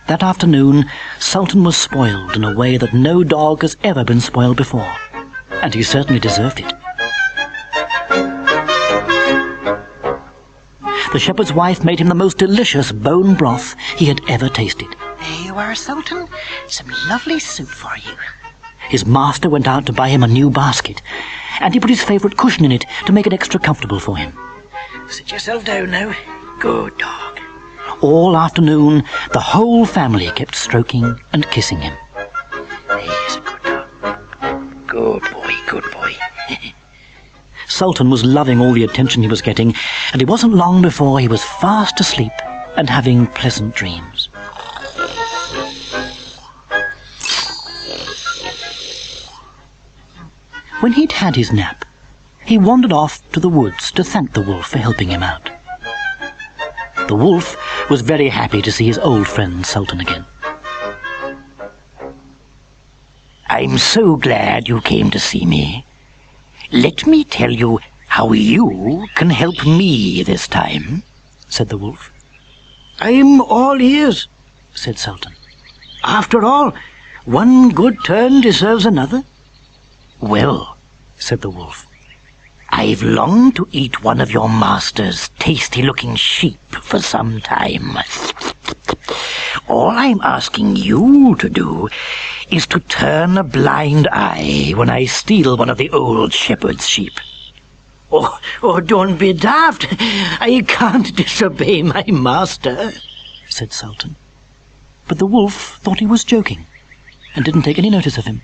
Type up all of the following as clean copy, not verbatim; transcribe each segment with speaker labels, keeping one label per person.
Speaker 1: That afternoon, Sultan was spoiled in a way that no dog has ever been spoiled before, and he certainly deserved it. The shepherd's wife made him the most delicious bone broth he had ever tasted.
Speaker 2: There you are, Sultan. Some lovely soup for you.
Speaker 1: His master went out to buy him a new basket, and he put his favourite cushion in it to make it extra comfortable for him.
Speaker 2: Sit yourself down now. Good dog.
Speaker 1: All afternoon, the whole family kept stroking and kissing him.
Speaker 2: He's a good dog. Good boy, good boy.
Speaker 1: Sultan was loving all the attention he was getting, and it wasn't long before he was fast asleep and having pleasant dreams. When he'd had his nap, he wandered off to the woods to thank the wolf for helping him out. The wolf was very happy to see his old friend Sultan again.
Speaker 2: I'm so glad you came to see me. Let me tell you how you can help me this time,
Speaker 1: said the wolf.
Speaker 2: I'm all ears, said Sultan. After all, one good turn deserves another. Well, said the wolf, I've longed to eat one of your master's tasty-looking sheep for some time. All I'm asking you to do is to turn a blind eye when I steal one of the old shepherd's sheep. Oh, don't be daft. I can't disobey my master,
Speaker 1: said Sultan. But the wolf thought he was joking and didn't take any notice of him.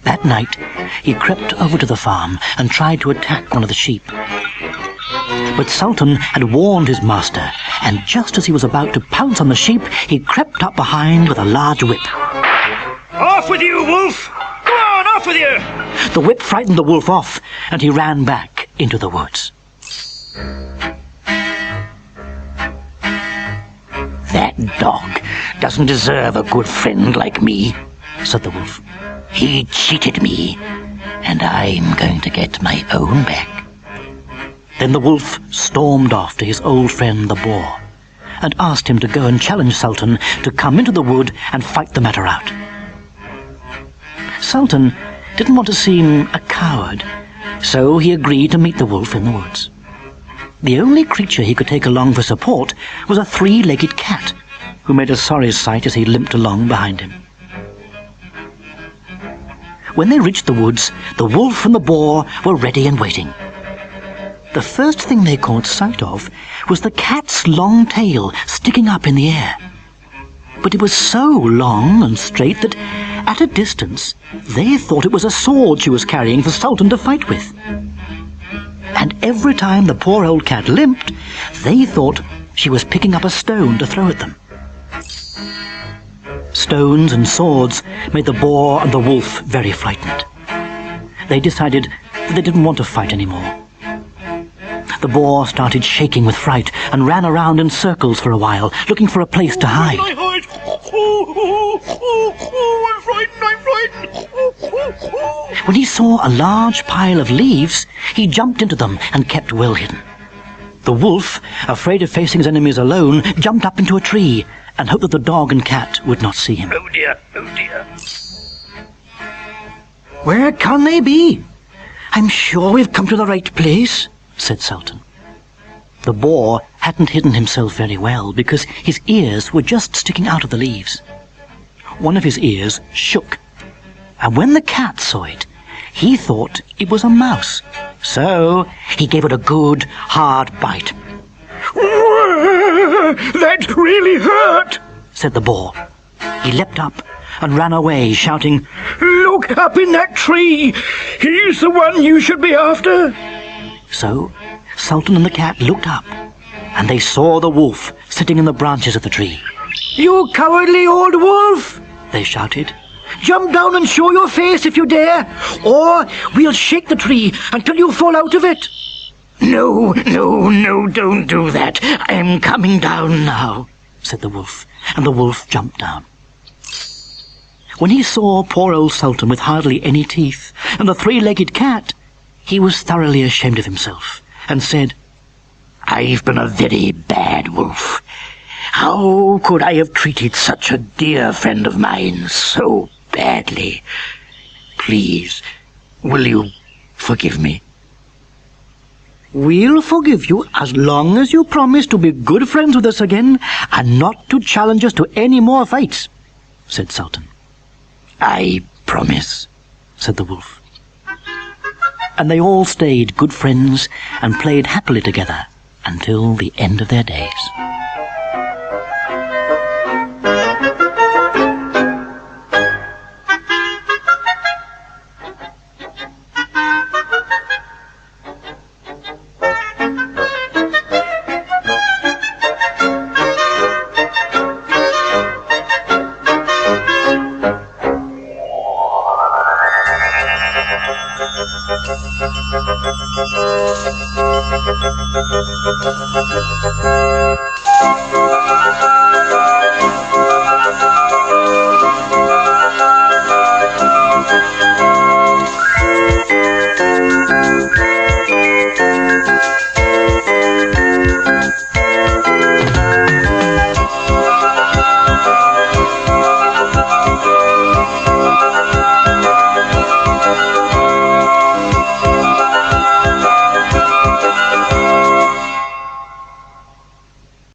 Speaker 1: That night, he crept over to the farm and tried to attack one of the sheep. But Sultan had warned his master, and just as he was about to pounce on the sheep, he crept up behind with a large whip.
Speaker 3: Off with you, wolf! Go on, off with you!
Speaker 1: The whip frightened the wolf off, and he ran back into the woods.
Speaker 2: That dog doesn't deserve a good friend like me, said the wolf. He cheated me, and I'm going to get my own back.
Speaker 1: Then the wolf stormed off to his old friend the boar, and asked him to go and challenge Sultan to come into the wood and fight the matter out. Sultan didn't want to seem a coward, so he agreed to meet the wolf in the woods. The only creature he could take along for support was a three-legged cat, who made a sorry sight as he limped along behind him. When they reached the woods, the wolf and the boar were ready and waiting. The first thing they caught sight of was the cat's long tail sticking up in the air. But it was so long and straight that, at a distance, they thought it was a sword she was carrying for Sultan to fight with. And every time the poor old cat limped, they thought she was picking up a stone to throw at them. Stones and swords made the boar and the wolf very frightened. They decided that they didn't want to fight anymore. The boar started shaking with fright and ran around in circles for a while, looking for a place to hide.
Speaker 3: I'm frightened.
Speaker 1: When he saw a large pile of leaves, he jumped into them and kept well hidden. The wolf, afraid of facing his enemies alone, jumped up into a tree and hoped that the dog and cat would not see him.
Speaker 3: Oh dear, oh dear.
Speaker 2: Where can they be? I'm sure we've come to the right place, said Sultan.
Speaker 1: The boar hadn't hidden himself very well because his ears were just sticking out of the leaves. One of his ears shook, and when the cat saw it, he thought it was a mouse. So he gave it a good, hard bite.
Speaker 3: That really hurt,
Speaker 1: said the boar. He leapt up and ran away, shouting,
Speaker 3: Look up in that tree! He's the one you should be after!
Speaker 1: So Sultan and the cat looked up, and they saw the wolf sitting in the branches of the tree.
Speaker 2: You cowardly old wolf,
Speaker 1: they shouted.
Speaker 2: Jump down and show your face if you dare, or we'll shake the tree until you fall out of it. No, don't do that. I'm coming down now,
Speaker 1: said the wolf, and the wolf jumped down. When he saw poor old Sultan with hardly any teeth and the three-legged cat, he was thoroughly ashamed of himself and said,
Speaker 2: I've been a very bad wolf. How could I have treated such a dear friend of mine so badly? Please, will you forgive me?
Speaker 1: We'll forgive you as long as you promise to be good friends with us again and not to challenge us to any more fights, said Sultan.
Speaker 2: I promise,
Speaker 1: said the wolf. And they all stayed good friends and played happily together until the end of their days.